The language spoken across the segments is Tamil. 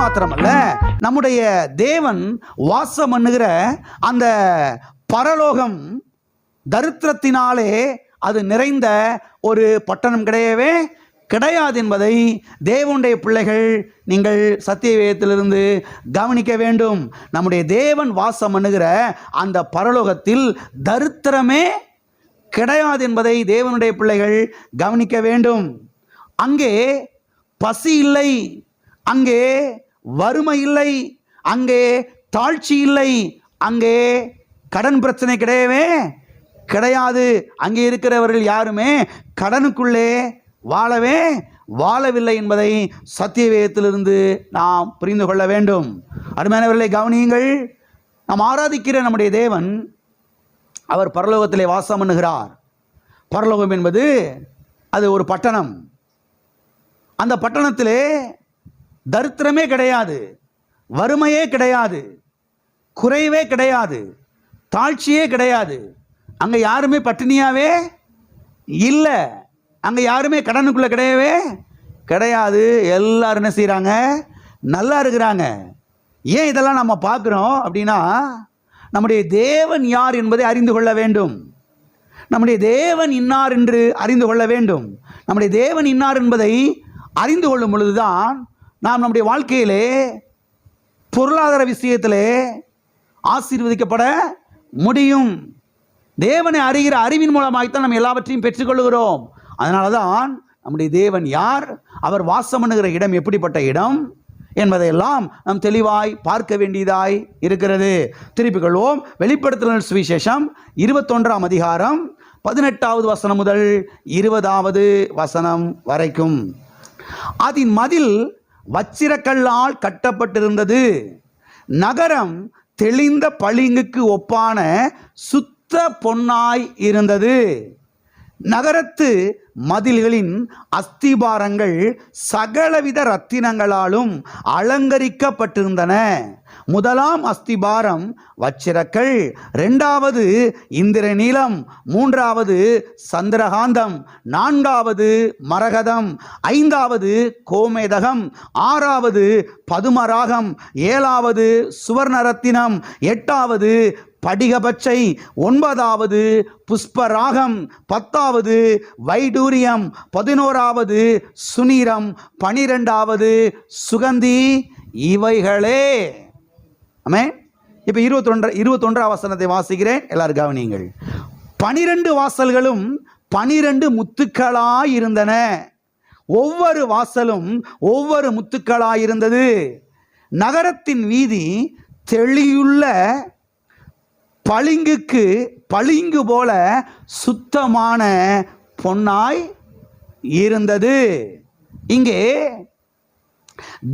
மாத்திரமல்ல, நம்முடைய தேவன் வாசம் பண்ணுகிற அந்த பரலோகம் தரித்திரத்தினாலே அது நிறைந்த ஒரு பட்டணம் கிடையவே கிடையாது என்பதை தேவனுடைய பிள்ளைகள் நீங்கள் சத்திய வேதத்திலிருந்து கவனிக்க வேண்டும். நம்முடைய தேவன் வாசம் பண்ணுகிற அந்த பரலோகத்தில் தரித்திரமே கிடையாது என்பதை தேவனுடைய பிள்ளைகள் கவனிக்க வேண்டும். அங்கே பசி இல்லை, அங்கே வறுமை இல்லை, அங்கே தாழ்ச்சி இல்லை, அங்கே கடன் பிரச்சனை கிடையவே கிடையாது. அங்கே இருக்கிறவர்கள் யாருமே கடனுக்குள்ளே வாழவில்லை என்பதை சத்திய வேதத்திலிருந்து நாம் புரிந்து கொள்ள வேண்டும். அருமையானவர்களை கவனியுங்கள். நாம் ஆராதிக்கிற நம்முடைய தேவன் அவர் பரலோகத்திலே வாசம் பண்ணுகிறார். பரலோகம் என்பது அது ஒரு பட்டணம். அந்த பட்டணத்திலே தரித்திரமே கிடையாது, வறுமையே கிடையாது, குறைவே கிடையாது, தாழ்ச்சியே கிடையாது. அங்கே யாருமே பட்டினியாவே இல்லை, அங்கே யாருமே கடனுக்குள்ளே கிடையவே கிடையாது. எல்லாரும் என்ன செய்கிறாங்க? நல்லா இருக்கிறாங்க. ஏன் இதெல்லாம் நம்ம பார்க்குறோம் அப்படின்னா, நம்முடைய தேவன் யார் என்பதை அறிந்து கொள்ள வேண்டும். நம்முடைய தேவன் இன்னார் என்று அறிந்து கொள்ள வேண்டும். நம்முடைய தேவன் இன்னார் என்பதை அறிந்து கொள்ளும் பொழுதுதான் நாம் நம்முடைய வாழ்க்கையிலே பொருளாதார விஷயத்திலே ஆசீர்வதிக்கப்பட முடியும். தேவனை அறிகிற அறிவின் மூலமாகத்தான் நம்ம எல்லாவற்றையும் பெற்றுக்கொள்கிறோம். அதனால தான் நம்முடைய தேவன் யார், அவர் வாசம் பண்ணுகிற இடம் எப்படிப்பட்ட இடம் என்பதையெல்லாம் நாம் தெளிவாய் பார்க்க வேண்டியதாய் இருக்கிறது. திருப்பிக் கொள்வோம். வெளிப்படுத்துதல் சுவிசேஷம் 21ஆம் அதிகாரம் 18வது வசனம் முதல் 20வது வசனம் வரைக்கும். அதன் மதில் வச்சிரக்கல்லால் கட்டப்பட்டிருந்தது. நகரம் தெளிந்த பளிங்குக்கு ஒப்பான சுத்த பொன்னாய் இருந்தது. நகரத்து மதில்களின் அஸ்திபாரங்கள் சகலவித ரத்தினங்களாலும் அலங்கரிக்கப்பட்டிருந்தன. முதலாம் அஸ்திபாரம் வச்சிரக்கல், 2வது இந்திரநீலம், 3வது சந்திரகாந்தம், 4வது மரகதம், 5வது கோமேதகம், 6வது பதுமராகம், 7வது சுவர்ணரத்தினம், 8வது படிகபச்சை, 9வது புஷ்பராகம், 10வது வைடூரியம், 11வது சுனிரம், 12வது சுகந்தி. இவைகளே. ஆமென். இப்போ 21ஆம் வசனத்தை வாசிக்கிறேன், எல்லாரும் கவனியுங்கள். 12 வாசல்களும் 12 முத்துக்களாய் இருந்தன. ஒவ்வொரு வாசலும் ஒவ்வொரு முத்துக்களாய் இருந்தது. நகரத்தின் வீதி தெளியுள்ள பளிங்கு போல சுத்தமான பொன்னாய் இருந்தது. இங்கே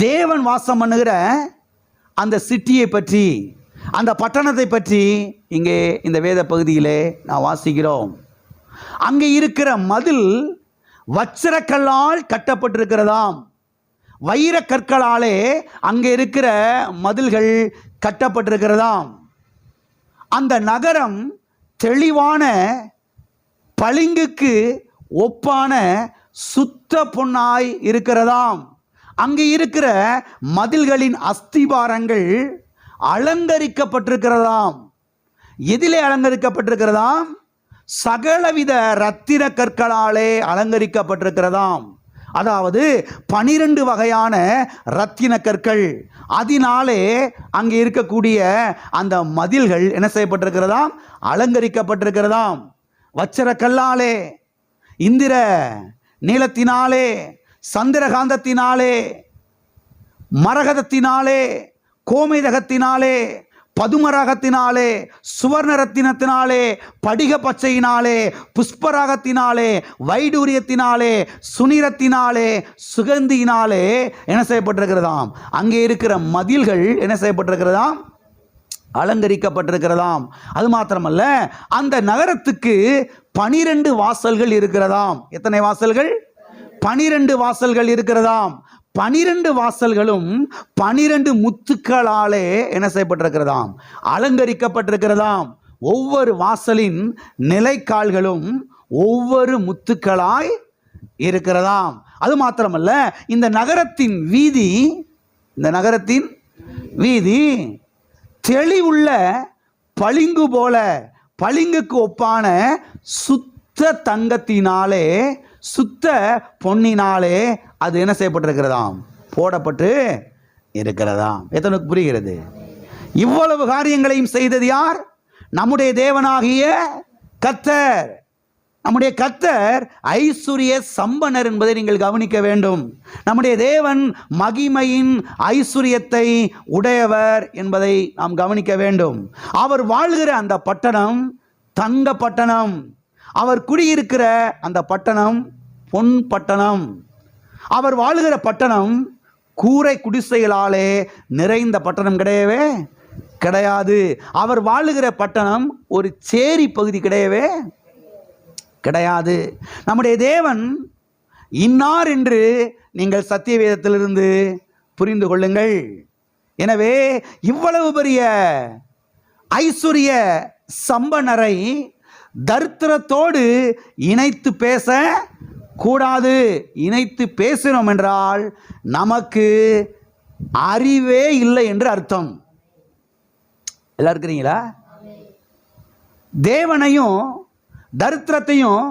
தேவன் வாசம் பண்ணுகிற அந்த சிட்டியை பற்றி, அந்த பட்டணத்தை பற்றி இங்கே இந்த வேத பகுதியிலே நான் வாசிக்கிறோம். அங்கே இருக்கிற மதில் வச்சிரக்கல்லால் கட்டப்பட்டிருக்கிறதாம். வைர கற்களாலே அங்கே இருக்கிற மதில்கள் கட்டப்பட்டிருக்கிறதாம். அந்த நகரம் தெளிவான பளிங்குக்கு ஒப்பான சுத்த பொன்னாய் இருக்கிறதாம். அங்கே இருக்கிற மதில்களின் அஸ்திபாரங்கள் அலங்கரிக்கப்பட்டிருக்கிறதாம். எதிலே அலங்கரிக்கப்பட்டிருக்கிறதாம்? சகலவித ரத்தின கற்களாலே அலங்கரிக்கப்பட்டிருக்கிறதாம். அதாவது 12 வகையான ரத்தின கற்கள். அதனாலே அங்கே இருக்கக்கூடிய அந்த மதில்கள் என்ன செய்யப்பட்டிருக்கிறதாம்? அலங்கரிக்கப்பட்டிருக்கிறதாம். வச்சிரக்கல்லாலே, இந்திர நீலத்தினாலே, சந்திரகாந்தத்தினாலே, மரகதத்தினாலே, கோமேதகத்தினாலே, பதுமராகத்தினாலே, சுவர்ணரத்தினத்தினாலே, படிக பச்சையினாலே, புஷ்பராகத்தினாலே, வைடூரியத்தினாலே, சுனிரத்தினாலே, சுகந்தியினாலே என்ன செய்யப்பட்டிருக்கிறதாம்? அங்கே இருக்கிற மதில்கள் என்ன செய்யப்பட்டிருக்கிறதாம்? அலங்கரிக்கப்பட்டிருக்கிறதாம். அது மாத்திரமல்ல, அந்த நகரத்துக்கு 12 வாசல்கள் இருக்கிறதாம். எத்தனை வாசல்கள்? 12 வாசல்கள் இருக்கிறதாம். 12 வாசல்களும் 12 முத்துக்களாலே என்ன செய்யப்பட்டிருக்கிறதாம்? அலங்கரிக்கப்பட்டிருக்கிறதாம். ஒவ்வொரு வாசலின் நிலைக்கால்களும் ஒவ்வொரு முத்துக்களாய் இருக்கிறதாம். அது மாத்திரமல்ல, இந்த நகரத்தின் வீதி இந்த நகரத்தின் வீதி தெளிவுள்ள பளிங்கு போல, பளிங்குக்கு ஒப்பான சுத்த தங்கத்தினாலே, சுத்த பொன்னினாலே அது என்ன செய்யப்பட்டிருக்கிறதாம்? போடப்பட்டு இருக்கிறதாம். எத்தனைக்கு புரிகிறது? இவ்வளவு காரியங்களையும் செய்தது யார்? நம்முடைய தேவனாகிய கர்த்தர். நம்முடைய கர்த்தர் ஐஸ்வர்ய சம்பனர் என்பதை நீங்கள் கவனிக்க வேண்டும். நம்முடைய தேவன் மகிமையின் ஐஸ்வர்யத்தை உடையவர் என்பதை நாம் கவனிக்க வேண்டும். அவர் வாழ்கிற அந்த பட்டணம் தங்க பட்டணம். அவர் குடியிருக்கிற அந்த பட்டணம் பொன் பட்டணம். அவர் வாழ்கிற பட்டணம் கூரை குடிசைகளாலே நிறைந்த பட்டணம் கிடையவே கிடையாது. அவர் வாழுகிற பட்டணம் ஒரு சேரி பகுதி கிடையவே கிடையாது. நம்முடைய தேவன் இன்னார் என்று நீங்கள் சத்திய வேதத்திலிருந்து புரிந்து கொள்ளுங்கள். எனவே இவ்வளவு பெரிய ஐஸ்வர்ய சம்பனரை தரித்திரத்தோடு இணைத்து பேச கூடாது. இணைத்து பேசினோம் என்றால் நமக்கு அறிவே இல்லை என்று அர்த்தம். எல்லாம் இருக்கிறீங்களா? தேவனையும் தரித்திரத்தையும்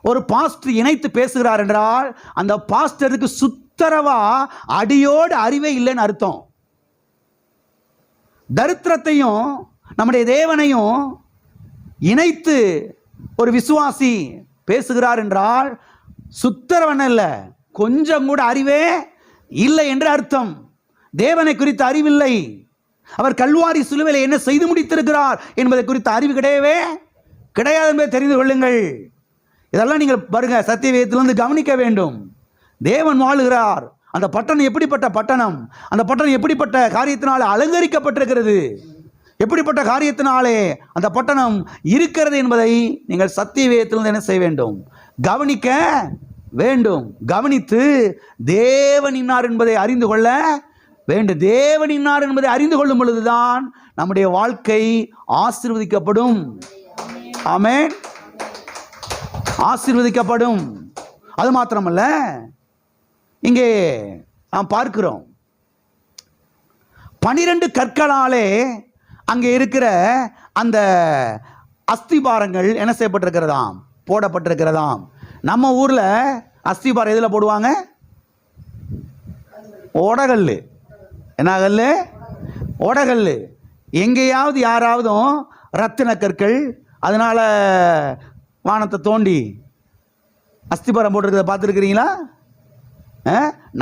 ஒரு பாஸ்டர் இணைத்து பேசுகிறார் என்றால் அந்த பாஸ்டருக்கு சுத்தரவா அடியோடு அறிவே இல்லைன்னு அர்த்தம். தரித்திரத்தையும் நம்முடைய தேவனையும் இணைத்து ஒரு விசுவாசி பேசுகிறார் என்றால் சுத்தரவன் அல்ல, கொஞ்சம் கூட அறிவே இல்லை என்று அர்த்தம். தேவனை குறித்த அறிவில்லை. அவர் கல்வாரி சிலுவையில் என்ன செய்து முடித்திருக்கிறார் என்பதை குறித்த அறிவு கிடையவே கிடையாது என்பதை தெரிந்து கொள்ளுங்கள். இதெல்லாம் நீங்கள் பாருங்க, சத்திய வேதத்திலிருந்து கவனிக்க வேண்டும். தேவன் வாழுகிறார். அந்த பட்டணம் எப்படிப்பட்ட பட்டணம்? அந்த பட்டணம் எப்படிப்பட்ட காரியத்தினாலே அலங்கரிக்கப்பட்டிருக்கிறது? எப்படிப்பட்ட காரியத்தினாலே அந்த பட்டணம் இருக்கிறது என்பதை நீங்கள் சத்திய வேதத்திலிருந்து என்ன செய்ய வேண்டும்? கவனிக்க வேண்டும். கவனித்து தேவன் இன்னார் என்பதை அறிந்து கொள்ள வேண்டும். தேவன் இன்னார் என்பதை அறிந்து கொள்ளும் பொழுதுதான் நம்முடைய வாழ்க்கை ஆசீர்வதிக்கப்படும். ஆமென். ஆசீர்வதிக்கப்படும். அது மாத்திரமல்ல, இங்கே நாம் பார்க்கிறோம் 12 கற்களாலே அங்கே இருக்கிற அந்த அஸ்திபாரங்கள் என்ன செய்யப்பட்டிருக்கிறதாம்? போடப்பட்டிருக்கிறதாம். நம்ம ஊர்ல அஸ்திபாரம் எதில் போடுவாங்க? ஓடகல். என்ன கல்? ஓடகல். எங்கேயாவது யாராவதும் ரத்தின கற்கள் அதனால வானத்தை தோண்டி அஸ்திபாரம் போட்டிருக்கிறத பார்த்துருக்கிறீங்களா?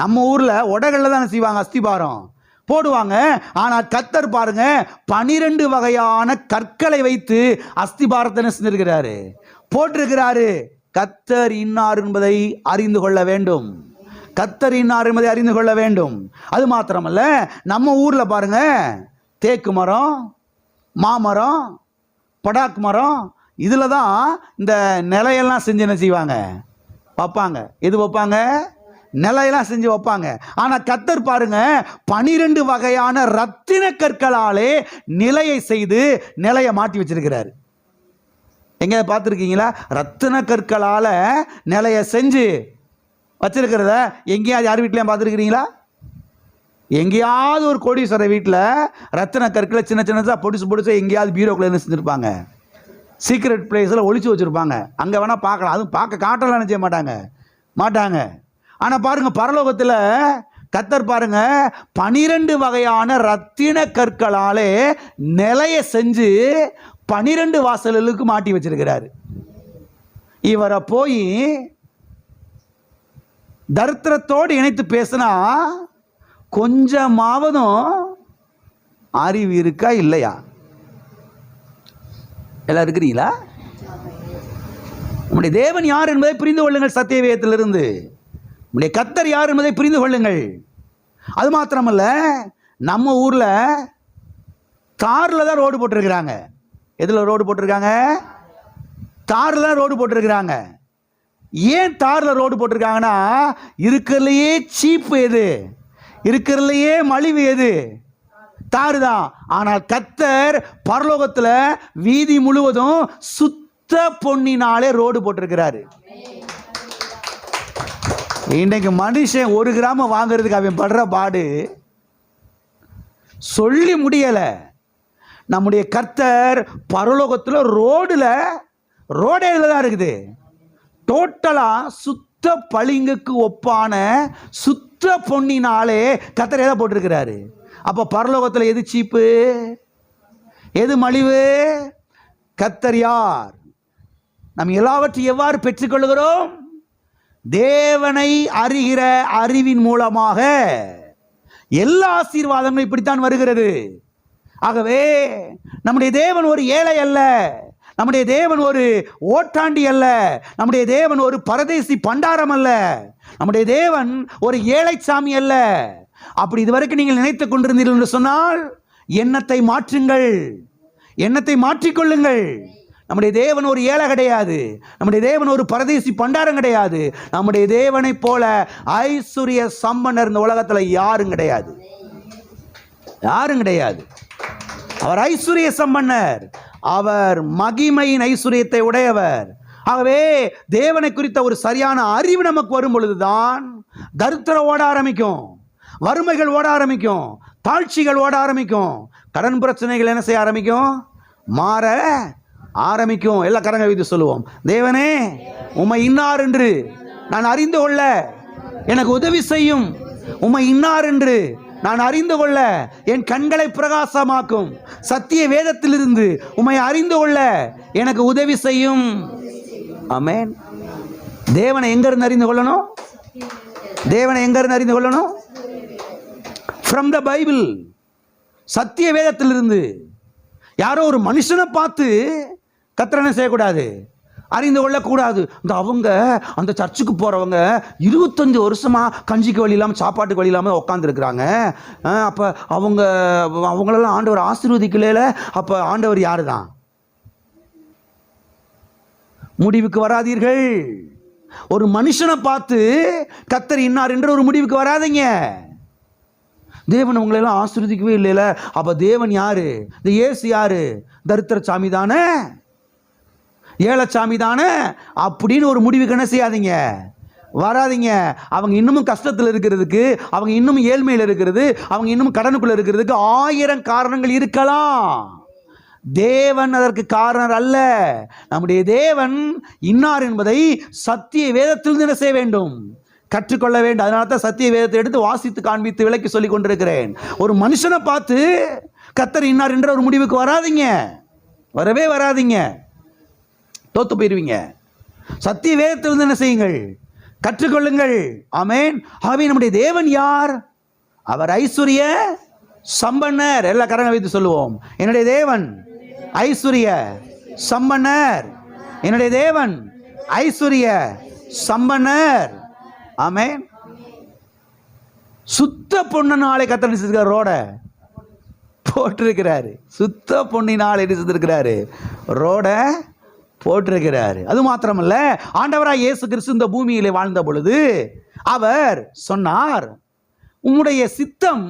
நம்ம ஊர்ல உடகல்ல தானே செய்வாங்க, அஸ்திபாரம் போடுவாங்க. ஆனால் கர்த்தர் பாருங்க 12 வகையான கற்களை வைத்து அஸ்திபாரத்தை செஞ்சிருக்கிறாரு, போட்டிருக்கிறாரு. கர்த்தர் இன்னார் என்பதை அறிந்து கொள்ள வேண்டும். கர்த்தர் இன்னார் என்பதை அறிந்து கொள்ள வேண்டும். அது மாத்திரமல்ல, நம்ம ஊர்ல பாருங்க தேக்கு மரம், மாமரம், படாக் மரம், இதுல தான் இந்த நிலையெல்லாம் செஞ்சு என்ன செய்வாங்க? வைப்பாங்க. எது வைப்பாங்க? நிலையெல்லாம் செஞ்சு வைப்பாங்க. ஆனா கர்த்தர் பாருங்க 12 வகையான ரத்தின கற்களாலே நிலையை செய்து நிலையை மாட்டி வச்சிருக்கிறாரு. எங்க பார்த்துருக்கீங்களா? ரத்தின கற்களால நிலையை செஞ்சு வச்சிருக்கிறத எங்கேயாவது யார் வீட்லையும் பார்த்துருக்கிறீங்களா? எங்கேயாவது ஒரு கோடீஸ்வரர் வீட்டில் ரத்தின கற்களை சின்ன சின்னதாக பொடிசு பொடிசு எங்கேயாவது பீரோக்குள்ள இருந்து செஞ்சுருப்பாங்க. சீக்ரெட் பிளேஸில் ஒழிச்சு வச்சுருப்பாங்க. அங்கே வேணால் பார்க்கலாம். அதுவும் பார்க்க காட்டலாம் செய்ய மாட்டாங்க. ஆனால் பாருங்க, பரலோகத்தில் கர்த்தர் பாருங்க 12 வகையான ரத்தின கற்களாலே நிலையை செஞ்சு 12 வாசல்களுக்கு மாட்டி வச்சிருக்கிறாரு. இவரை போய் தரித்திரத்தோடு இணைத்து பேசினா கொஞ்சமாவதும் அறிவு இருக்கா இல்லையா? எல்லாம் இருக்கிறீங்களா? நம்முடைய தேவன் யார் என்பதை புரிந்து கொள்ளுங்கள். சத்திய வேதத்திலிருந்து நம்முடைய கர்த்தர் யார் என்பதை புரிந்து கொள்ளுங்கள். அது மாத்திரமல்ல, நம்ம ஊர்ல தார்ல தான் ரோடு போட்டிருக்கிறாங்க. எதுல ரோடு போட்டிருக்காங்க? தார்ல தான் ரோடு போட்டிருக்கிறாங்க. ஏன் தார்ல ரோடு போட்டிருக்காங்கன்னா, இருக்கிறதுலையே சீப்பு எது? இருக்கிறதுலையே மலிவு எது? தாரு தான். ஆனால் கர்த்தர் பரலோகத்துல வீதி முழுவதும் சுத்த பொன்னினாலே ரோடு போட்டிருக்கிறாரு. இன்னைக்கு மனுஷன் 1 கிராம வாங்குறதுக்கு அவன் படுற பாடு சொல்லி முடியல. நம்முடைய கர்த்தர் பரலோகத்தில் ரோடே தான் இருக்குது. டோட்டலா சுத்த பளிங்குக்கு ஒப்பான சுத்த பொன்னினாலே கர்த்தர் எதை போட்டிருக்கிறாரு? அப்ப பரலோகத்தில் எது சீப்பு, எது மலிவு? கர்த்தர் யார்? நாம் எல்லாவற்றையும் எவ்வாறு பெற்றுக்கொள்கிறோம்? தேவனை அறிகிற அறிவின் மூலமாக. எல்லா ஆசீர்வாதங்களும் இப்படித்தான் வருகிறது. ஆகவே நம்முடைய தேவன் ஒரு ஏழை அல்ல, நம்முடைய தேவன் ஒரு ஓட்டாண்டி அல்ல, நம்முடைய தேவன் ஒரு பரதேசி பண்டாரம் அல்ல, நம்முடைய தேவன் ஒரு ஏழை சாமி அல்ல. அப்படி இதுவரைக்கும் நீங்கள் நினைத்துக் கொண்டிருந்தீர்கள் என்று சொன்னால் எண்ணத்தை மாற்றுங்கள், எண்ணத்தை மாற்றிக்கொள்ளுங்கள். நம்முடைய தேவன் ஒரு ஏழை கிடையாது, நம்முடைய தேவன் ஒரு பரதேசி பண்டாரம் கிடையாது. நம்முடைய தேவனை போல ஐஸ்வர்ய சம்பன்னர் இந்த உலகத்தில் யாரும் கிடையாது, யாரும் கிடையாது. அவர் ஐஸ்வர்ய சம்பன்னர், அவர் மகிமையின் ஐஸ்வர்யத்தை உடையவர். ஆகவே தேவனை குறித்த ஒரு சரியான அறிவு நமக்கு வரும் பொழுதுதான் தரித்திரம் ஓட ஆரம்பிக்கும், வறுமைகள் ஓட ஆரம்பிக்கும், தாழ்ச்சிகள் ஓட ஆரம்பிக்கும், கடன் பிரச்சனைகள் என்ன செய்ய ஆரம்பிக்கும்? மாற ஆரம்பிக்கும். எல்லா கரங்களை வைத்து சொல்லுவோம், தேவனே உம்மை இன்னார் என்று நான் அறிந்து கொள்ள எனக்கு உதவி செய்யும். உம்மை இன்னார் என்று நான் அறிந்து கொள்ள என் கண்களை பிரகாசமாக்கும். சத்திய வேதத்திலிருந்து உம்மை அறிந்து கொள்ள எனக்கு உதவி செய்யும். ஆமென். தேவனை எங்க இருந்து அறிந்து கொள்ளணும்? தேவனை எங்க இருந்து அறிந்து கொள்ளணும்? ஃப்ரம் த பைபிள், சத்திய வேதத்திலிருந்து. யாரோ ஒரு மனுஷனை பார்த்து கர்த்தரை செய்யக்கூடாது, அறிந்து கொள்ளக்கூடாது. இந்த அவங்க அந்த சர்ச்சுக்கு போகிறவங்க 25 வருஷமா கஞ்சிக்கு வழி இல்லாமல் சாப்பாட்டுக்கு வழி இல்லாமல் உட்காந்துருக்குறாங்க. அப்போ அவங்களெல்லாம் ஆண்டவர் ஆசீர்வதிக்கல. அப்போ ஆண்டவர் யாரு தான்? முடிவுக்கு வராதீர்கள். ஒரு மனுஷனை பார்த்து கர்த்தர் இன்னார் என்ற ஒரு முடிவுக்கு வராதீங்க. தேவன் உங்களெல்லாம் ஆசீர்வதிக்கவே இல்லைல, அப்போ தேவன் யாரு? இந்த இயேசு யாரு? தரித்திர சாமி தானே, ஏழச்சாமி தானே அப்படின்னு ஒரு முடிவுக்கு என்ன செய்யாதீங்க, வராதிங்க. அவங்க இன்னமும் கஷ்டத்தில் இருக்கிறதுக்கு, அவங்க இன்னும் ஏழ்மையில் இருக்கிறது, அவங்க இன்னும் கடனுக்குள்ள இருக்கிறதுக்கு 1000 காரணங்கள் இருக்கலாம். தேவன் அதற்கு காரணர் அல்ல. நம்முடைய தேவன் இன்னார் என்பதை சத்திய வேதத்தில் என்ன செய்ய வேண்டும்? கற்றுக்கொள்ள வேண்டும். அதனால தான் சத்திய வேதத்தை எடுத்து வாசித்து காண்பித்து விளக்கி சொல்லிக் கொண்டிருக்கிறேன். ஒரு மனுஷனை பார்த்து கர்த்தர் இன்னார் என்ற ஒரு முடிவுக்கு வராதிங்க, வரவே வராதிங்க, தோத்து போயிருவீங்க. சத்திய வேதத்திலிருந்து என்ன செய்யுங்கள்? கற்றுக்கொள்ளுங்கள். ஆமென். ஆகவே நம்முடைய தேவன் யார்? அவர் ஐஸ்வர்ய சம்பன்னர். எல்லா கரங்களை வைத்து சொல்லுவோம், என்னுடைய தேவன் ஐஸ்வர்ய சம்பன்னர், என்னுடைய தேவன் ஐஸ்வர்ய சம்பன்னர். ஆமென். சுத்த பொன்னினாலே கர்த்தர் செய்திருக்கிற ரோட போட்டிருக்கிறாரு. சுத்த பொன்னினால் என்ன செய்திருக்கிறாரு? ரோட போட்டிருக்கிறாரு. அது மாத்திரமல்ல, ஆண்டவராய் இயேசு கிறிஸ்து இந்த பூமியிலே வாழ்ந்த பொழுது அவர் சொன்னார், உம்முடைய சித்தம்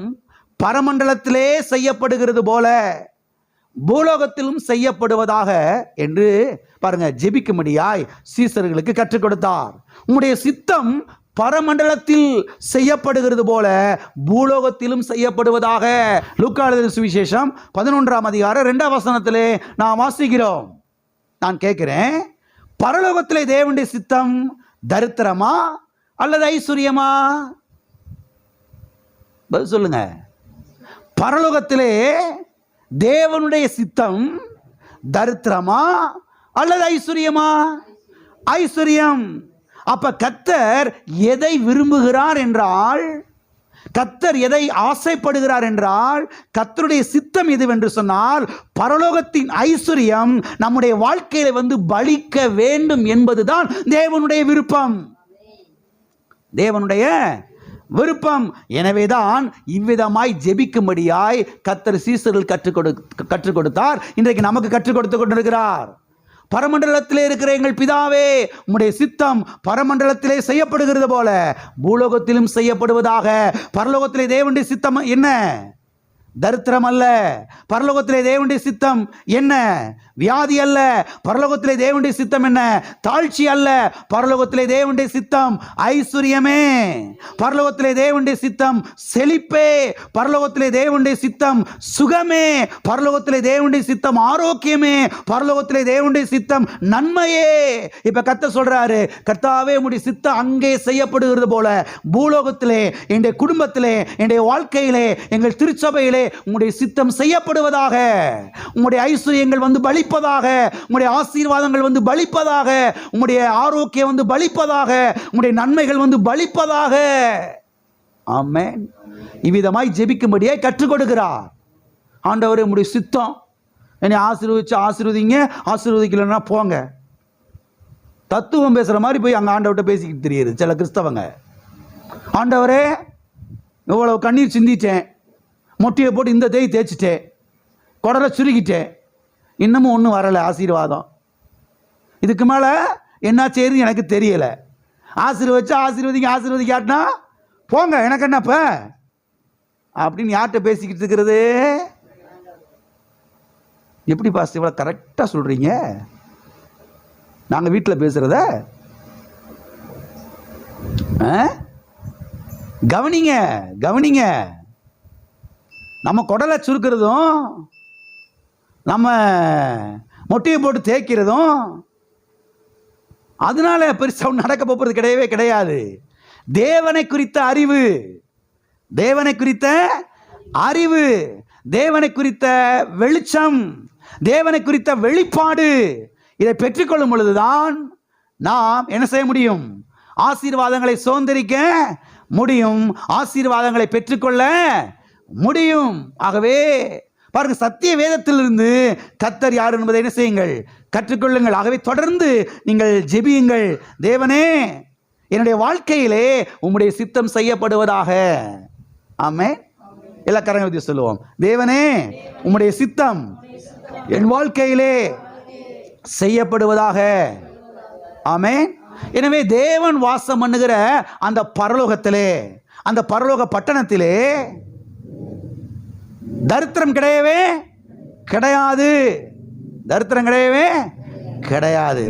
பரமண்டலத்திலே செய்யப்படுகிறது போல பூலோகத்திலும் செய்யப்படுவதாக என்று பாருங்க ஜெபிக்கும்படியாய் சீசர்களுக்கு கற்றுக் கொடுத்தார். உம்முடைய சித்தம் பரமண்டலத்தில் செய்யப்படுகிறது போல பூலோகத்திலும் செய்யப்படுவதாக. லூக்கா எழுதின சுவிசேஷம் 11ஆம் அதிகாரம் 2ஆம் வசனத்திலே நாம் வாசிக்கிறோம். நான் கேட்கிறேன், பரலோகத்திலே தேவனுடைய சித்தம் தரித்திரமா அல்லது ஐஸ்வர்யமா? பதில் சொல்லுங்க. பரலோகத்திலே தேவனுடைய சித்தம் தரித்திரமா அல்லது ஐஸ்வர்யமா? ஐஸ்வர்யம். அப்ப கர்த்தர் எதை விரும்புகிறார் என்றால், கர்த்தர் எதை ஆசைப்படுகிறார் என்றால், கர்த்தருடைய சித்தம் எதுவென்று சொன்னால் பரலோகத்தின் ஐஸ்வர்யம் நம்முடைய வாழ்க்கையில பலிக்க வேண்டும் என்பதுதான் தேவனுடைய விருப்பம், தேவனுடைய விருப்பம். எனவேதான் இவ்விதமாய் ஜெபிக்கும்படியாய் கர்த்தர் சீசர்கள் கற்றுக் கொடுத்தார். இன்றைக்கு நமக்கு கற்றுக் கொடுத்து கொண்டிருக்கிறார். பரமண்டலத்திலே இருக்கிற எங்கள் பிதாவே, உம்முடைய சித்தம் பரமண்டலத்திலே செய்யப்படுகிறது போல பூலோகத்திலும் செய்யப்படுவதாக. பரலோகத்திலே தேவனுடைய சித்தம் என்ன? தரித்திரம் அல்ல, பரலோகத்திலே தேவனுடைய சித்தம் என்ன? வியாதி அல்ல, பரலோகத்திலே தேவனுடைய சித்தம் என்ன? தாழ்ச்சி அல்ல, பரலோகத்திலே தேவனுடைய சித்தம் ஐஸ்வர்யமே, பரலோகத்திலே தேவனுடைய சித்தம் செழிப்பே, பரலோகத்திலே தேவனுடைய சித்தம் சுகமே, பரலோகத்திலே தேவனுடைய சித்தம் ஆரோக்கியமே, பரலோகத்திலே தேவனுடைய சித்தம் நன்மையே. இப்ப கர்த்தர் சொல்றாரு, கர்த்தாவே உம்முடைய சித்தம் அங்கே செய்யப்படுகிறது போல பூலோகத்திலே, என்னுடைய குடும்பத்திலே, என்னுடைய வாழ்க்கையிலே, எங்கள் திருச்சபையிலே உம்முடைய சித்தம் செய்யப்படுவதாக. உம்முடைய ஐஸ்வர்யங்கள் வந்து பலிப்பதாக, உம்முடைய ஆசீர்வாதங்கள் வந்து பலிப்பதாக, உம்முடைய ஆரோக்கியம் வந்து பலிப்பதாக, உம்முடைய நன்மைகள் வந்து பலிப்பதாக. ஆமென். இவ்விதமாய் ஜெபிக்கும்படியே கற்றுக் கொடுக்கிறார். ஆண்டவரே உம்முடைய சித்தம், என்னை ஆசீர்வதிச்சு ஆசீர்வதிங்க, ஆசீர்வதிக்கலன்னா போங்க. தத்துவம் பேசுற மாதிரி போய் அங்க ஆண்டவர்கிட்ட பேசிக்கிட்டு தெரியுது சில கிறிஸ்தவங்க. ஆண்டவரே இவ்வளவு கண்ணீர் சிந்திட்டேன், மொட்டையை போட்டு இந்த தேய் தேய்ச்சிட்டேன், குடலை சுருக்கிட்டேன், இன்னமும் ஒன்றும் வரலை ஆசீர்வாதம். இதுக்கு மேலே என்ன செய்யுதுன்னு எனக்கு தெரியலை. ஆசீர்வதிச்சா ஆசீர்வதிக்காட்டினா போங்க, எனக்கு என்னப்ப அப்படின்னு யார்கிட்ட பேசிக்கிட்டு இருக்கிறது? எப்படி பாஸ்டர் இவ்வளோ கரெக்டாக சொல்கிறீங்க? நாங்கள் வீட்டில் பேசுகிறத கவனிங்க கவனிங்க. நம்ம குடலை சுருக்கிறதும், நம்ம மொட்டையை போட்டு தேய்க்கிறதும் அதனால பெருசாக நடக்க போகிறது கிடையவே கிடையாது. தேவனை குறித்த அறிவு, தேவனை குறித்த அறிவு, தேவனை குறித்த வெளிச்சம், தேவனை குறித்த வெளிப்பாடு, இதை பெற்றுக்கொள்ளும் பொழுதுதான் நாம் என்ன செய்ய முடியும்? ஆசீர்வாதங்களை சுதந்திரிக்க முடியும், ஆசீர்வாதங்களை பெற்றுக்கொள்ள முடியும். ஆகவே பாருங்க, சத்திய வேதத்திலிருந்து கர்த்தர் யார் என்பதை என்ன செய்யுங்கள்? கற்றுக்கொள்ளுங்கள். ஆகவே தொடர்ந்து நீங்கள் ஜெபியுங்கள். தேவனே என்னுடைய வாழ்க்கையிலே உம்முடைய சித்தம் செய்யப்படுவதாக. ஆமென். எல்லா கரங்களை சொல்லுவோம். தேவனே உம்முடைய சித்தம் என் வாழ்க்கையிலே செய்யப்படுவதாக. ஆமென். எனவே தேவன் வாசம் பண்ணுகிற அந்த பரலோகத்திலே, அந்த பரலோக பட்டணத்திலே தரித்திரம் கிடையவே கிடையாது. தரித்திரம் கிடையவே கிடையாது.